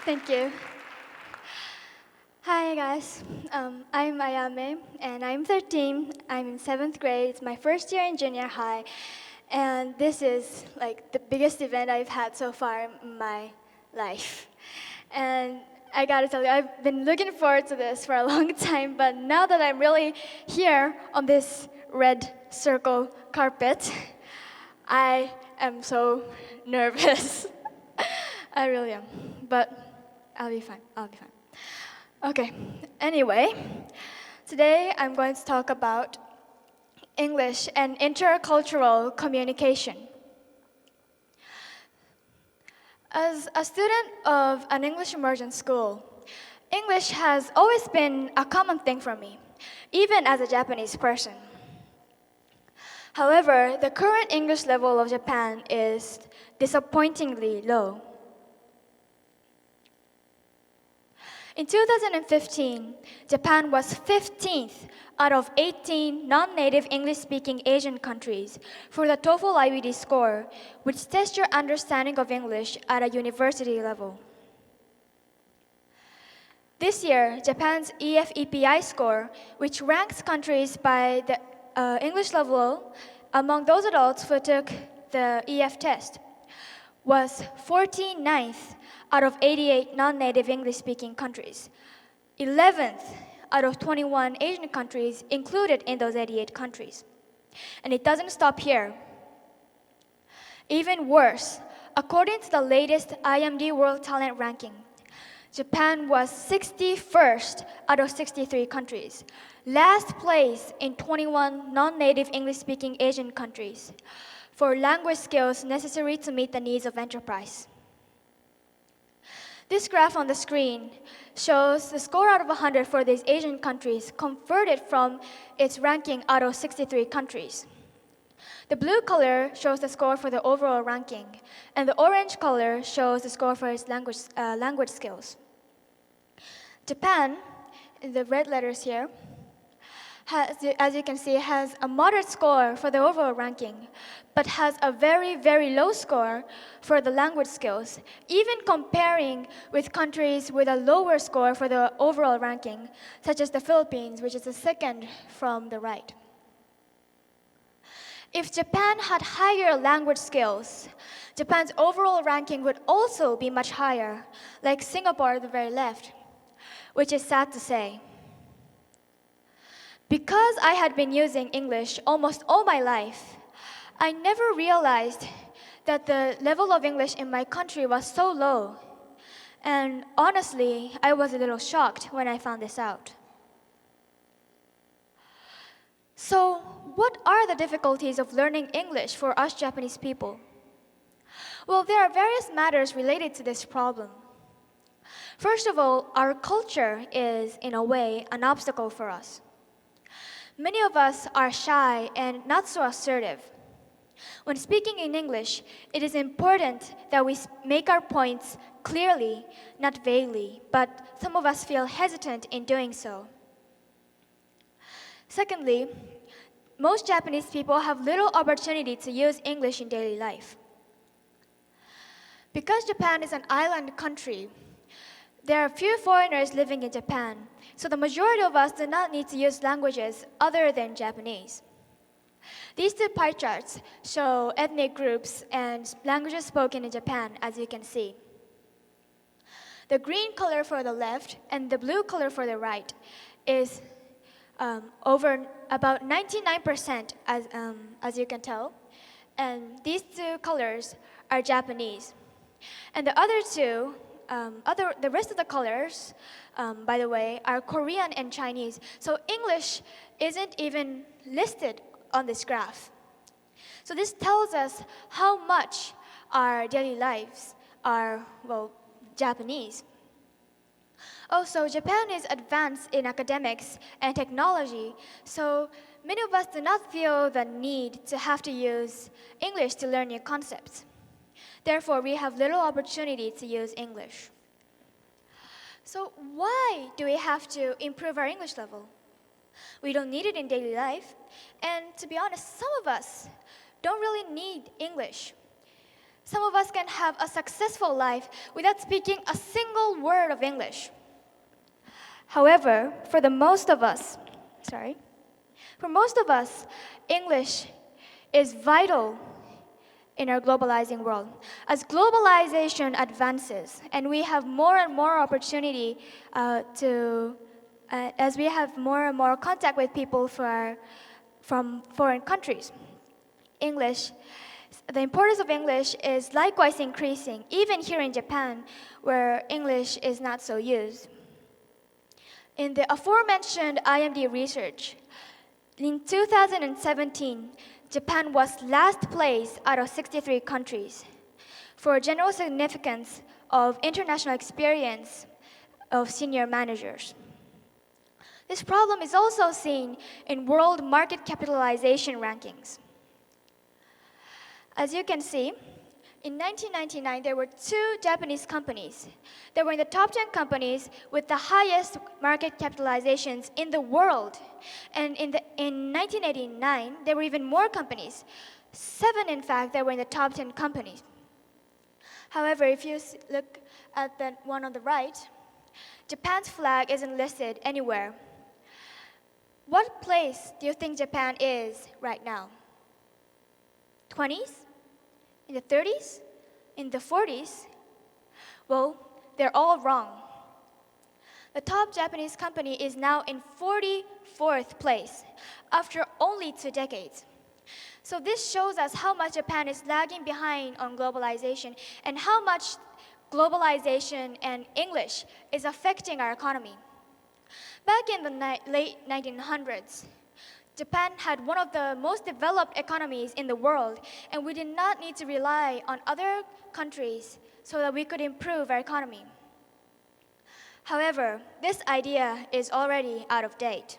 Thank you. Hi guys, I'm Ayame and I'm 13. I'm in 7th grade. It's my first year in junior high, and this is like the biggest event I've had so far in my life. And I gotta tell you, I've been looking forward to this for a long time, but now that I'm really here on this red circle carpet, I am so nervous. I really am, but I'll be fine. I'll be fine. Okay, anyway, today I'm going to talk about English and intercultural communication. As a student of an English immersion school, English has always been a common thing for me, even as a Japanese person. However, the current English level of Japan is disappointingly low. In 2015, Japan was 15th out of 18 non-native English-speaking Asian countries for the TOEFL IBD score, which tests your understanding of English at a university level. This year, Japan's EFEPI score, which ranks countries by the English level among those adults who took the EF test, was 49th out of 88 non-native English-speaking countries, 11th out of 21 Asian countries included in those 88 countries. And it doesn't stop here. Even worse, according to the latest IMD World Talent Ranking, Japan was 61st out of 63 countries, last place in 21 non-native English-speaking Asian countries for language skills necessary to meet the needs of enterprise. This graph on the screen shows the score out of 100 for these Asian countries converted from its ranking out of 63 countries. The blue color shows the score for the overall ranking, and the orange color shows the score for its language skills. Japan, in the red letters here, as you can see, has a moderate score for the overall ranking, but has a very, very low score for the language skills, even comparing with countries with a lower score for the overall ranking, such as the Philippines, which is the second from the right. If Japan had higher language skills, Japan's overall ranking would also be much higher, like Singapore at the very left, which is sad to say. Because I had been using English almost all my life, I never realized that the level of English in my country was so low. And honestly, I was a little shocked when I found this out. So, what are the difficulties of learning English for us Japanese people? Well, there are various matters related to this problem. First of all, our culture is, in a way, an obstacle for us. Many of us are shy and not so assertive. When speaking in English, it is important that we make our points clearly, not vaguely, but some of us feel hesitant in doing so. Secondly, most Japanese people have little opportunity to use English in daily life. Because Japan is an island country, there are few foreigners living in Japan, so the majority of us do not need to use languages other than Japanese. These two pie charts show ethnic groups and languages spoken in Japan, as you can see. The green color for the left and the blue color for the right is over about 99%, as you can tell, and these two colors are Japanese. And the other two, the rest of the colors, by the way, are Korean and Chinese. So English isn't even listed on this graph. So this tells us how much our daily lives are, well, Japanese. Also, Japan is advanced in academics and technology, so many of us do not feel the need to have to use English to learn new concepts. Therefore, we have little opportunity to use English. So why do we have to improve our English level? We don't need it in daily life. And to be honest, some of us don't really need English. Some of us can have a successful life without speaking a single word of English. However, for most of us, English is vital in our globalizing world. As globalization advances and we have more and more opportunity as we have more and more contact with people from foreign countries, the importance of English is likewise increasing, even here in Japan, where English is not so used. In the aforementioned IMD research, in 2017, Japan was last place out of 63 countries for general significance of international experience of senior managers. This problem is also seen in world market capitalization rankings. As you can see, in 1999, there were 2 Japanese companies that were in the top 10 companies with the highest market capitalizations in the world. And in 1989, there were even more companies, 7 in fact, that were in the top 10 companies. However, if you look at the one on the right, Japan's flag isn't listed anywhere. What place do you think Japan is right now? 20s? In the 30s? In the 40s? Well, they're all wrong. The top Japanese company is now in 44th place after only 2 decades. So this shows us how much Japan is lagging behind on globalization and how much globalization and English is affecting our economy. Back in the late 1900s, Japan had one of the most developed economies in the world, and we did not need to rely on other countries so that we could improve our economy. However, this idea is already out of date.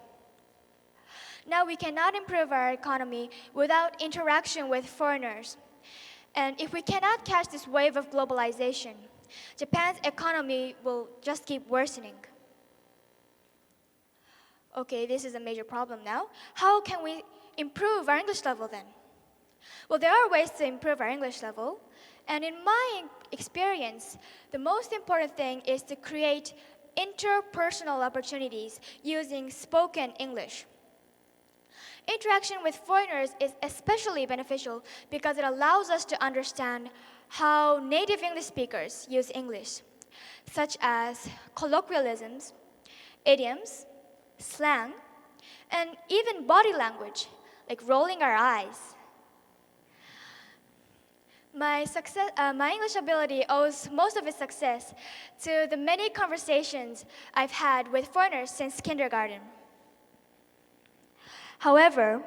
Now we cannot improve our economy without interaction with foreigners. And if we cannot catch this wave of globalization, Japan's economy will just keep worsening. Okay, this is a major problem now. How can we improve our English level then? Well, there are ways to improve our English level. And in my experience, the most important thing is to create interpersonal opportunities using spoken English. Interaction with foreigners is especially beneficial because it allows us to understand how native English speakers use English, such as colloquialisms, idioms, slang, and even body language, like rolling our eyes. My English ability owes most of its success to the many conversations I've had with foreigners since kindergarten. However,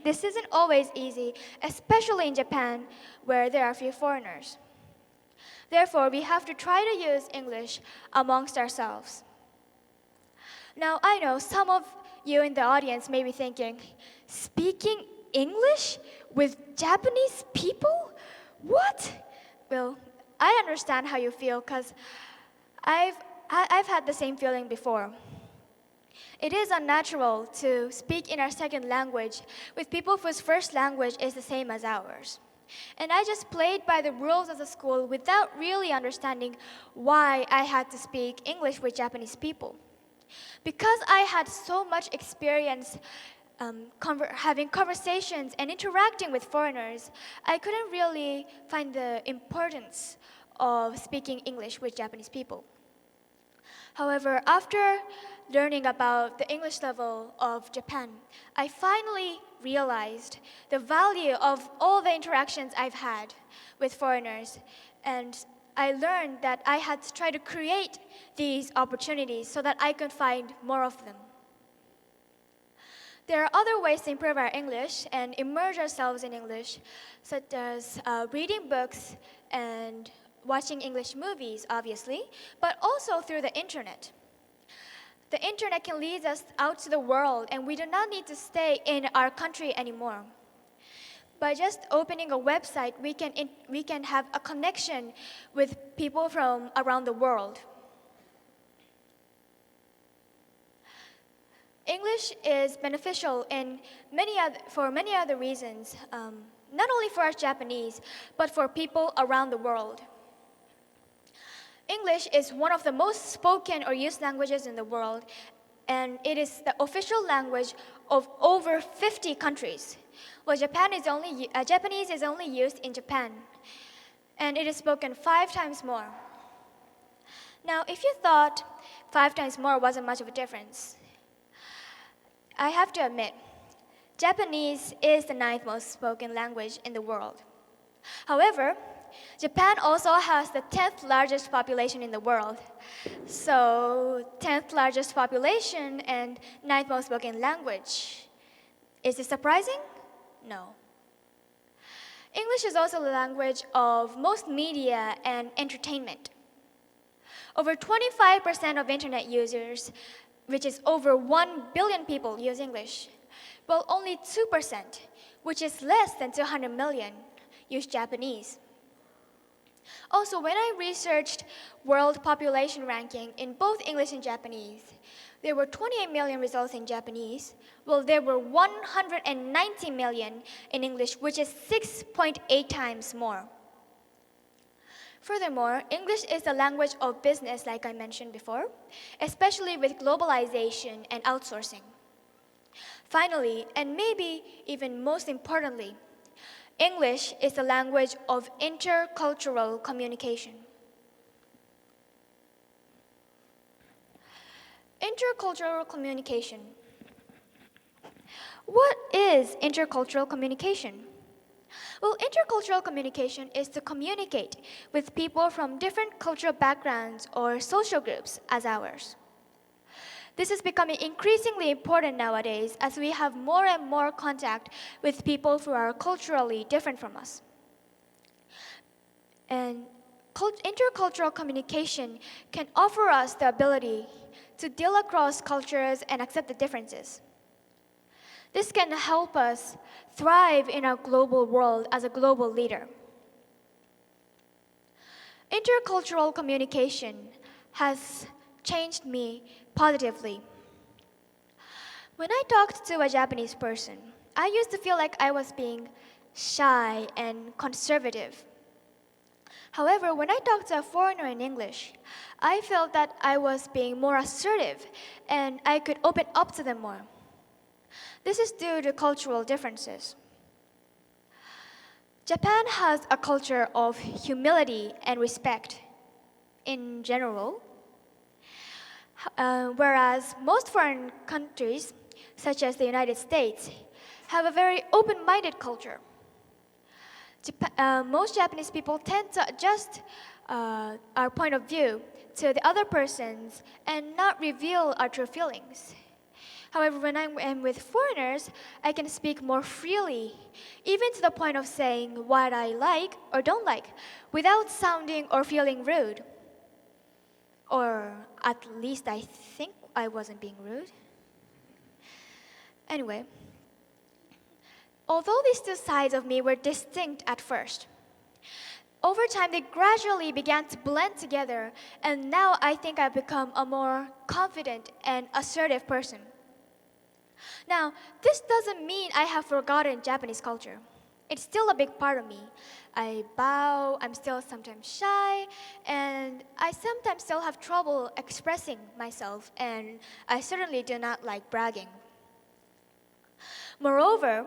this isn't always easy, especially in Japan, where there are few foreigners. Therefore, we have to try to use English amongst ourselves. Now, I know some of you in the audience may be thinking, speaking English with Japanese people? What? Well, I understand how you feel because I've had the same feeling before. It is unnatural to speak in our second language with people whose first language is the same as ours. And I just played by the rules of the school without really understanding why I had to speak English with Japanese people. Because I had so much experience having conversations and interacting with foreigners, I couldn't really find the importance of speaking English with Japanese people. However, after learning about the English level of Japan, I finally realized the value of all the interactions I've had with foreigners, and I learned that I had to try to create these opportunities so that I could find more of them. There are other ways to improve our English and immerse ourselves in English, such as reading books and watching English movies, obviously, but also through the internet. The internet can lead us out to the world, and we do not need to stay in our country anymore. By just opening a website, we can have a connection with people from around the world. English is beneficial for many other reasons. not only for us Japanese, but for people around the world. English is one of the most spoken or used languages in the world, and it is the official language of over 50 countries. Well, Japanese is only used in Japan, and it is spoken 5 times more. Now, if you thought 5 times more wasn't much of a difference, I have to admit, Japanese is the 9th most spoken language in the world. However, Japan also has the 10th largest population in the world. So, 10th largest population and 9th most spoken language. Is it surprising? No. English is also the language of most media and entertainment. Over 25% of internet users, which is over 1 billion people, use English. Well, only 2%, which is less than 200 million, use Japanese. Also, when I researched world population ranking in both English and Japanese, there were 28 million results in Japanese, while there were 190 million in English, which is 6.8 times more. Furthermore, English is the language of business, like I mentioned before, especially with globalization and outsourcing. Finally, and maybe even most importantly, English is the language of intercultural communication. Intercultural communication. What is intercultural communication? Well, intercultural communication is to communicate with people from different cultural backgrounds or social groups as ours. This is becoming increasingly important nowadays as we have more and more contact with people who are culturally different from us. And intercultural communication can offer us the ability to deal across cultures and accept the differences. This can help us thrive in our global world as a global leader. Intercultural communication has changed me positively. When I talked to a Japanese person, I used to feel like I was being shy and conservative. However, when I talked to a foreigner in English, I felt that I was being more assertive and I could open up to them more. This is due to cultural differences. Japan has a culture of humility and respect in general, whereas most foreign countries, such as the United States, have a very open-minded culture. Most Japanese people tend to adjust our point of view to the other person's and not reveal our true feelings. However, when I am with foreigners, I can speak more freely, even to the point of saying what I like or don't like, without sounding or feeling rude. Or at least I think I wasn't being rude. Anyway, although these two sides of me were distinct at first, over time they gradually began to blend together, and now I think I've become a more confident and assertive person. Now, this doesn't mean I have forgotten Japanese culture. It's still a big part of me. I bow, I'm still sometimes shy, and I sometimes still have trouble expressing myself, and I certainly do not like bragging. Moreover,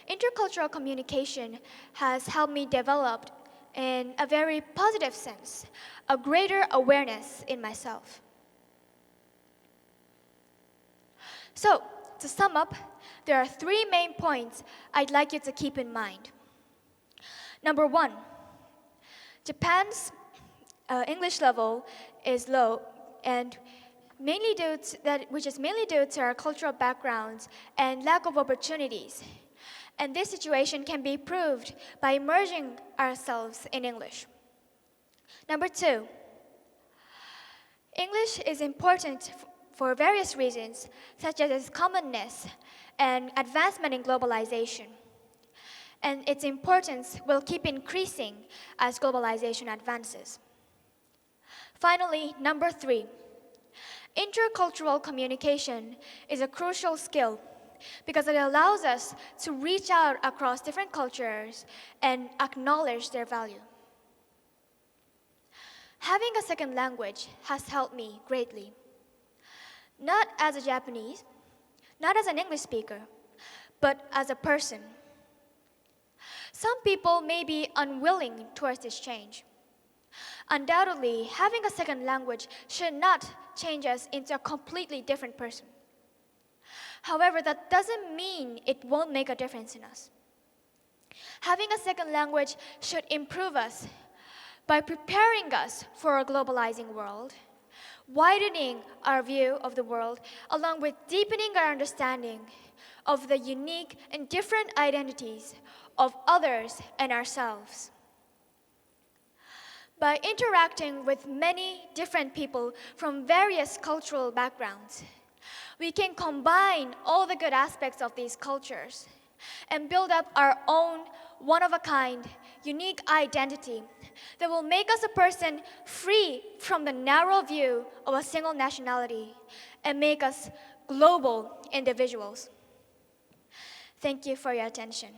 intercultural communication has helped me develop, in a very positive sense, a greater awareness in myself. So, to sum up, there are 3 main points I'd like you to keep in mind. Number 1, Japan's English level is low, and which is mainly due to our cultural backgrounds and lack of opportunities. And this situation can be improved by immersing ourselves in English. Number 2, English is important for various reasons, such as its commonness and advancement in globalization. And its importance will keep increasing as globalization advances. Finally, number 3, intercultural communication is a crucial skill because it allows us to reach out across different cultures and acknowledge their value. Having a second language has helped me greatly. Not as a Japanese, not as an English speaker, but as a person. Some people may be unwilling towards this change. Undoubtedly, having a second language should not change us into a completely different person. However, that doesn't mean it won't make a difference in us. Having a second language should improve us by preparing us for a globalizing world, widening our view of the world, along with deepening our understanding of the unique and different identities of others and ourselves. By interacting with many different people from various cultural backgrounds, we can combine all the good aspects of these cultures and build up our own one-of-a-kind, unique identity that will make us a person free from the narrow view of a single nationality and make us global individuals. Thank you for your attention.